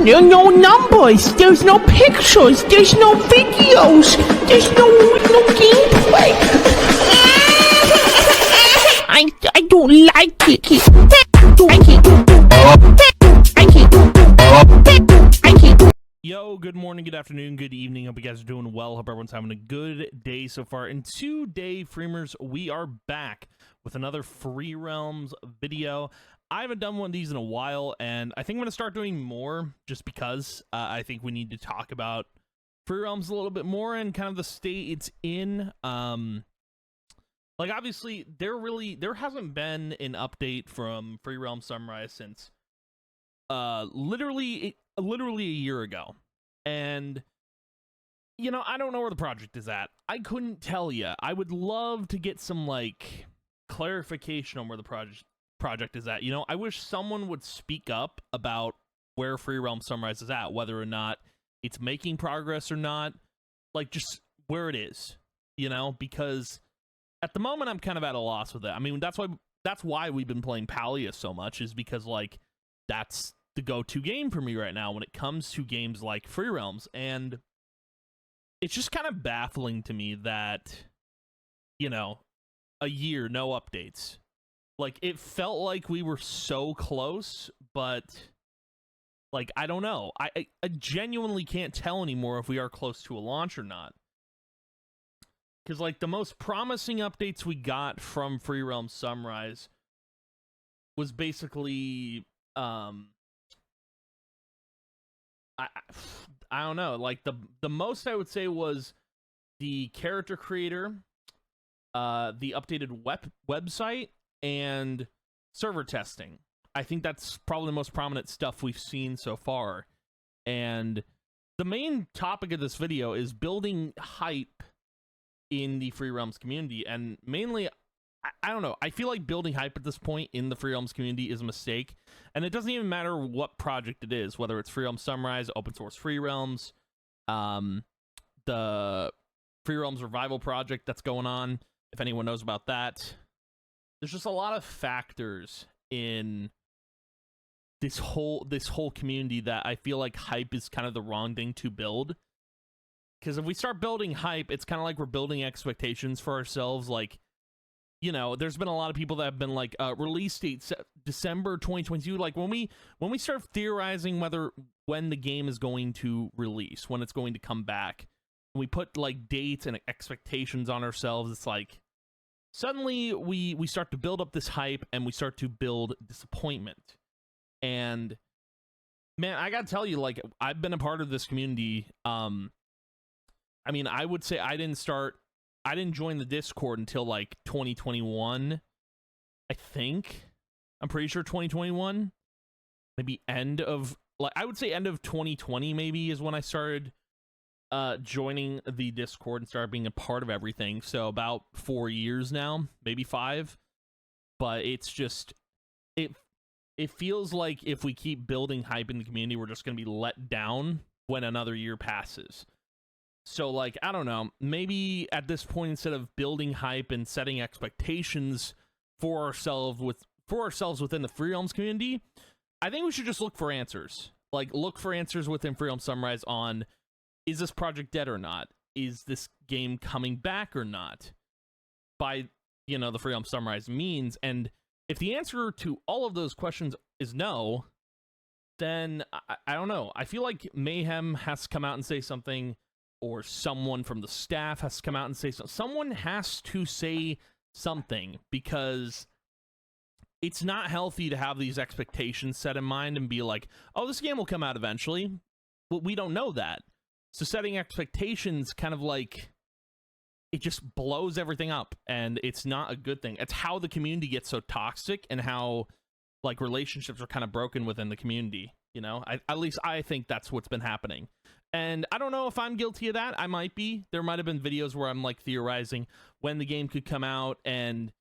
no numbers, there's no pictures, there's no videos, there's no gameplay. I don't like it. Yo, good morning, good afternoon, good evening. Hope you guys are doing well. Hope everyone's having a good day so far. And today, Freemers, we are back with another Free Realms video. I haven't done one of these in a while, and I think I'm going to start doing more just because I think we need to talk about Free Realms a little bit more and kind of the state it's in. Like, obviously, there hasn't been an update from Free Realms Sunrise since literally a year ago. And you know, I don't know where the project is at. I couldn't tell you. I would love to get some like clarification on where the project is at. You know, I wish someone would speak up about where Free Realms Sunrise is at, whether or not it's making progress or not, like just where it is, you know, because at the moment I'm kind of at a loss with it. I mean, that's why we've been playing Palia so much, is because like that's the go-to game for me right now when it comes to games like Free Realms. And it's just kind of baffling to me that, you know, a year, no updates. Like, it felt like we were so close, but like, I don't know. I genuinely can't tell anymore if we are close to a launch or not. Because like the most promising updates we got from Free Realms Sunrise was basically I don't know, like the most I would say was the character creator, the updated website, and server testing. I think that's probably the most prominent stuff we've seen so far. And the main topic of this video is building hype in the Free Realms community, and mainly I don't know, I feel like building hype at this point in the Free Realms community is a mistake. And it doesn't even matter what project it is, whether it's Free Realms Sunrise, Open Source Free Realms, the Free Realms Revival project that's going on, if anyone knows about that. There's just a lot of factors in this whole community that I feel like hype is kind of the wrong thing to build. Because if we start building hype, it's kind of like we're building expectations for ourselves. Like, you know, there's been a lot of people that have been like, release date December 2022. Like when we start theorizing when the game is going to release, when it's going to come back, when we put like dates and expectations on ourselves, it's like suddenly we start to build up this hype and we start to build disappointment. And man, I gotta tell you, like, I've been a part of this community. I mean, I would say I didn't join the Discord until like 2021, I think. I'm pretty sure 2021, maybe end of 2020 maybe is when I started joining the Discord and started being a part of everything. So about 4 years now, maybe 5. But it's just, it feels like if we keep building hype in the community, we're just going to be let down when another year passes. So, like, I don't know, maybe at this point, instead of building hype and setting expectations for ourselves within the Free Realms community, I think we should just look for answers. Like, look for answers within Free Realms Sunrise on, is this project dead or not? Is this game coming back or not? By, you know, the Free Realms Sunrise means. And if the answer to all of those questions is no, then I don't know. I feel like Mayhem has to come out and say something, or someone from the staff has to come out and say something. Someone has to say something, because it's not healthy to have these expectations set in mind and be like, oh, this game will come out eventually. Well, we don't know that. So setting expectations kind of like, it just blows everything up, and it's not a good thing. It's how the community gets so toxic, and how like relationships are kind of broken within the community. You know, at least I think that's what's been happening. And I don't know if I'm guilty of that. I might be. There might have been videos where I'm like theorizing when the game could come out. And,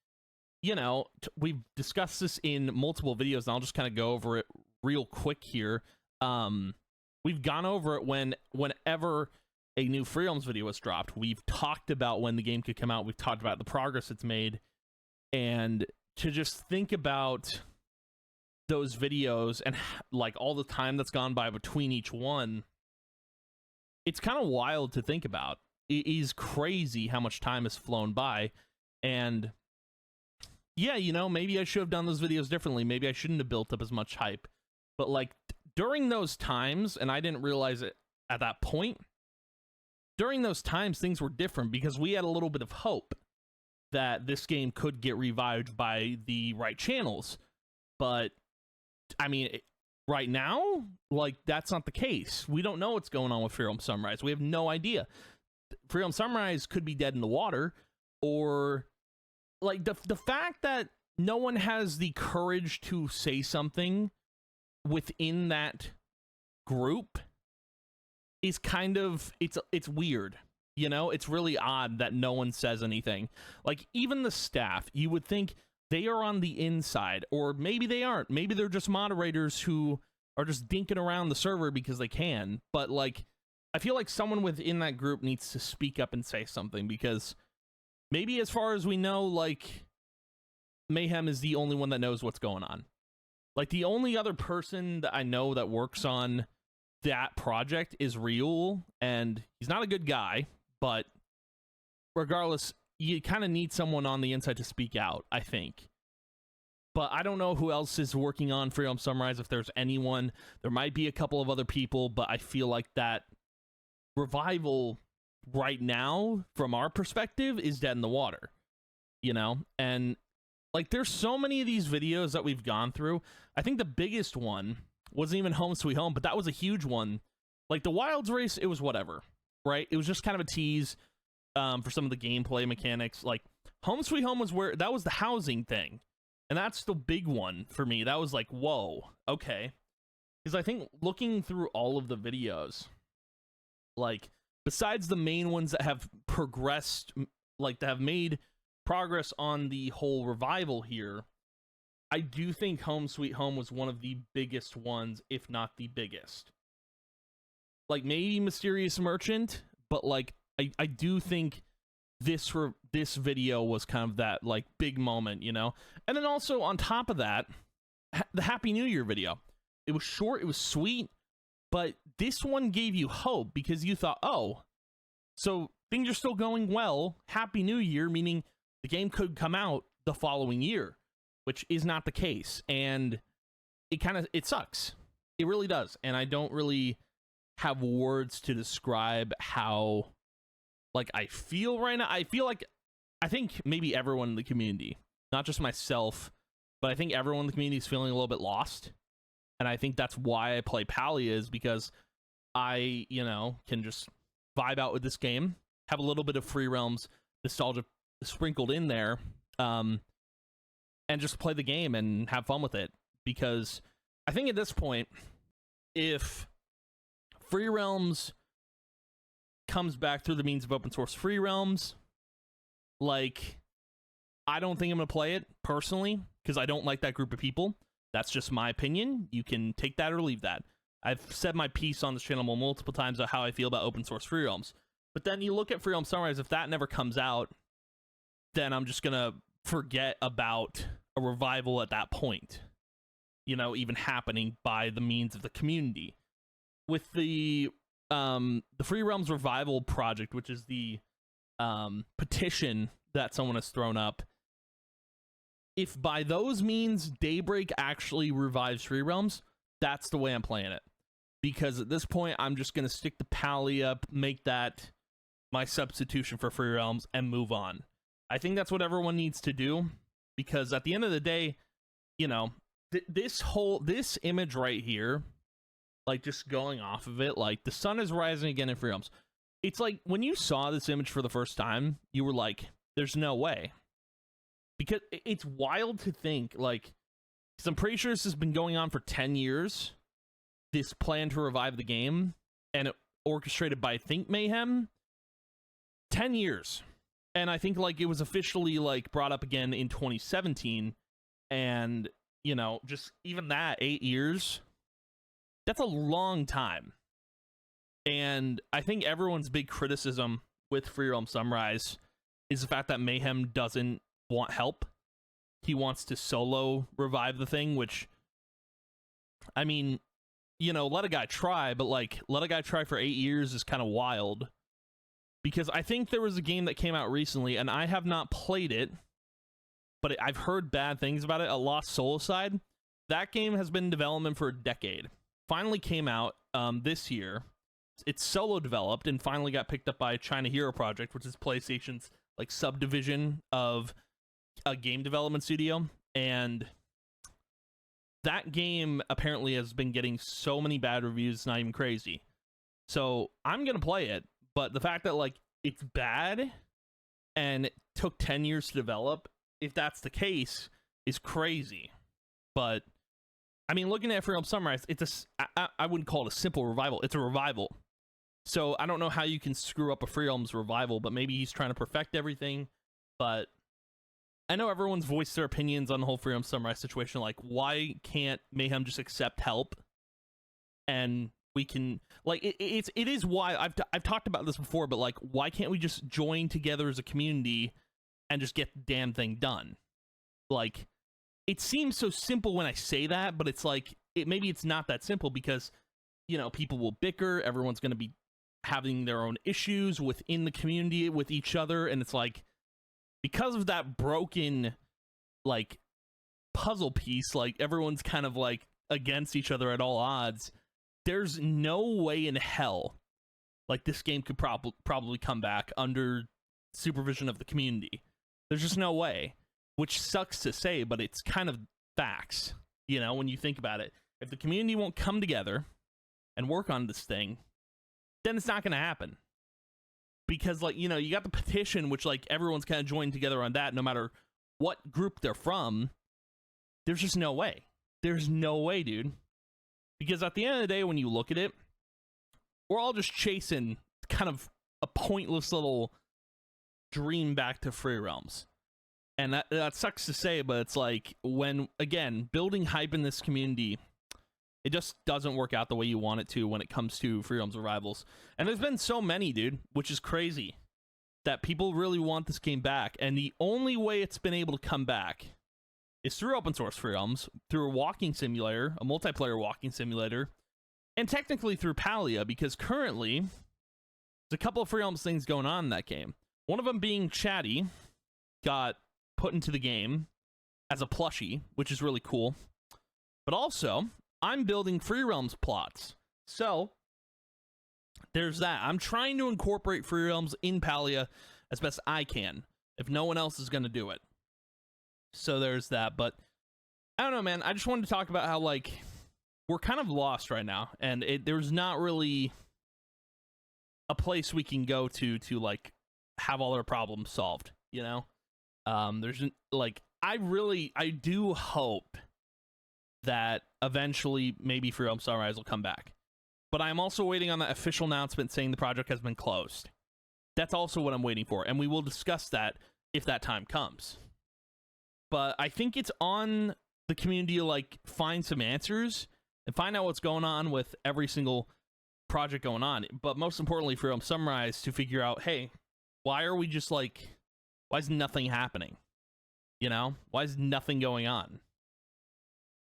you know, we've discussed this in multiple videos, and I'll just kind of go over it real quick here. We've gone over it whenever a new Free Realms video was dropped. We've talked about when the game could come out. We've talked about the progress it's made. And to just think about those videos and like all the time that's gone by between each one, it's kind of wild to think about. It is crazy how much time has flown by. And yeah, you know, maybe I should have done those videos differently. Maybe I shouldn't have built up as much hype. But like during those times, and I didn't realize it at that point, during those times things were different because we had a little bit of hope that this game could get revived by the right channels. But I mean, right now, like, that's not the case. We don't know what's going on with Free Roam Sunrise. We have no idea. Free Roam Sunrise could be dead in the water, or like the fact that no one has the courage to say something within that group is kind of, it's weird. You know, it's really odd that no one says anything. Like, even the staff, you would think they are on the inside, or maybe they aren't. Maybe they're just moderators who are just dinking around the server because they can. But like, I feel like someone within that group needs to speak up and say something, because maybe as far as we know, like, Mayhem is the only one that knows what's going on. Like, the only other person that I know that works on that project is Ryul, and he's not a good guy, but regardless, you kind of need someone on the inside to speak out, I think. But I don't know who else is working on Free Roam Sunrise, if there's anyone. There might be a couple of other people, but I feel like that revival right now, from our perspective, is dead in the water. You know? And like, there's so many of these videos that we've gone through. I think the biggest one wasn't even Home Sweet Home, but that was a huge one. Like, the Wilds race, it was whatever, right? It was just kind of a tease for some of the gameplay mechanics. Like, Home Sweet Home was where, that was the housing thing. And that's the big one for me. That was like, whoa, okay. Because I think looking through all of the videos, like, besides the main ones that have progressed, like, that have made progress on the whole revival here, I do think Home Sweet Home was one of the biggest ones, if not the biggest. Like, maybe Mysterious Merchant, but like, I do think this video was kind of that, like, big moment, you know? And then also, on top of that, the Happy New Year video. It was short, it was sweet, but this one gave you hope, because you thought, oh, so things are still going well, Happy New Year, meaning the game could come out the following year, which is not the case. And it sucks. It really does. And I don't really have words to describe how, like, I feel right now. I think maybe everyone in the community, not just myself, but I think everyone in the community is feeling a little bit lost. And I think that's why I play Palia, is because I, you know, can just vibe out with this game, have a little bit of Free Realms nostalgia sprinkled in there, and just play the game and have fun with it. Because I think at this point, if Free Realms comes back through the means of open source Free Realms, like, I don't think I'm gonna play it personally, because I don't like that group of people. That's just my opinion. You can take that or leave that. I've said my piece on this channel multiple times about how I feel about open source Free Realms. But then you look at Free Realm Sunrise, if that never comes out, then I'm just gonna forget about a revival at that point, you know, even happening by the means of the community. With the Free Realms Revival project, which is the petition that someone has thrown up, if by those means Daybreak actually revives Free Realms, that's the way I'm playing it. Because at this point, I'm just going to stick to Palia, make that my substitution for Free Realms, and move on. I think that's what everyone needs to do, because at the end of the day, you know, this image right here, like, just going off of it, like, the sun is rising again in Free Realms. It's like, when you saw this image for the first time, you were like, there's no way. Because it's wild to think, like, because I'm pretty sure this has been going on for 10 years, this plan to revive the game, and it orchestrated by, I think, Mayhem. 10 years. And I think, like, it was officially, like, brought up again in 2017, and, you know, just even that, 8 years, that's a long time. And I think everyone's big criticism with Free Realm Sunrise is the fact that Mayhem doesn't want help. He wants to solo revive the thing, which I mean, you know, let a guy try, but like, let a guy try for 8 years is kind of wild. Because I think there was a game that came out recently, and I have not played it, but I've heard bad things about it, a Lost Soulside. That game has been in development for a decade. Finally came out this year. It's solo developed and finally got picked up by China Hero Project, which is PlayStation's like subdivision of a game development studio. And that game apparently has been getting so many bad reviews, it's not even crazy. So I'm gonna play it, but the fact that like it's bad and it took 10 years to develop, if that's the case, is crazy. But I mean, looking at Free Realm Sunrise, it's I wouldn't call it a simple revival. It's a revival. So I don't know how you can screw up a Free Realms revival, but maybe he's trying to perfect everything. But I know everyone's voiced their opinions on the whole Free Realm Sunrise situation. Like, why can't Mayhem just accept help? And we can, like, it is why I've talked about this before, but like, why can't we just join together as a community and just get the damn thing done? Like, it seems so simple when I say that, but it's like, maybe it's not that simple because, you know, people will bicker, everyone's going to be having their own issues within the community with each other, and it's like, because of that broken, like, puzzle piece, like, everyone's kind of, like, against each other at all odds, there's no way in hell, like, this game could probably come back under supervision of the community. There's just no way. Which sucks to say, but it's kind of facts, you know, when you think about it. If the community won't come together and work on this thing, then it's not going to happen. Because, like, you know, you got the petition, which, like, everyone's kind of joined together on that, no matter what group they're from. There's just no way. There's no way, dude. Because at the end of the day, when you look at it, we're all just chasing kind of a pointless little dream back to Free Realms. And that sucks to say, but it's like, when, again, building hype in this community, it just doesn't work out the way you want it to when it comes to Free Realms Revivals. And there's been so many, dude, which is crazy, that people really want this game back. And the only way it's been able to come back is through open source Free Realms, through a walking simulator, a multiplayer walking simulator, and technically through Palia, because currently there's a couple of Free Realms things going on in that game. One of them being Chatty got put into the game as a plushie, which is really cool. But also, I'm building Free Realms plots. So, there's that. I'm trying to incorporate Free Realms in Palia as best I can, if no one else is going to do it. So there's that. But, I don't know, man. I just wanted to talk about how, like, we're kind of lost right now. And there's not really a place we can go to, like, have all our problems solved, you know? There's, like, I do hope that eventually maybe Free Realms Sunrise will come back. But I'm also waiting on that official announcement saying the project has been closed. That's also what I'm waiting for, and we will discuss that if that time comes. But I think it's on the community to, like, find some answers and find out what's going on with every single project going on. But most importantly, Free Realms Sunrise to figure out, hey, why are we just, like, why is nothing happening? You know? Why is nothing going on?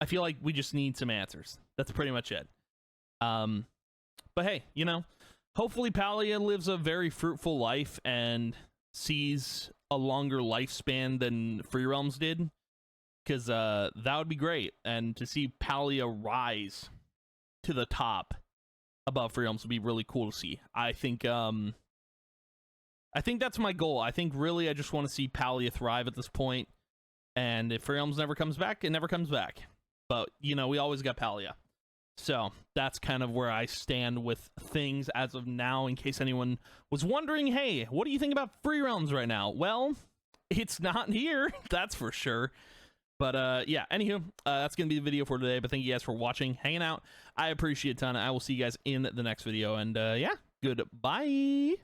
I feel like we just need some answers. That's pretty much it. But hey, you know, hopefully Palia lives a very fruitful life and sees a longer lifespan than Free Realms did. Because that would be great. And to see Palia rise to the top above Free Realms would be really cool to see. I think that's my goal. I think really I just want to see Palia thrive at this point. And if Free Realms never comes back, it never comes back. But, you know, we always got Palia. So that's kind of where I stand with things as of now, in case anyone was wondering, hey, what do you think about Free Realms right now? Well, it's not here, that's for sure. But yeah, anywho, that's going to be the video for today. But thank you guys for watching, hanging out. I appreciate it a ton. I will see you guys in the next video. And yeah, goodbye.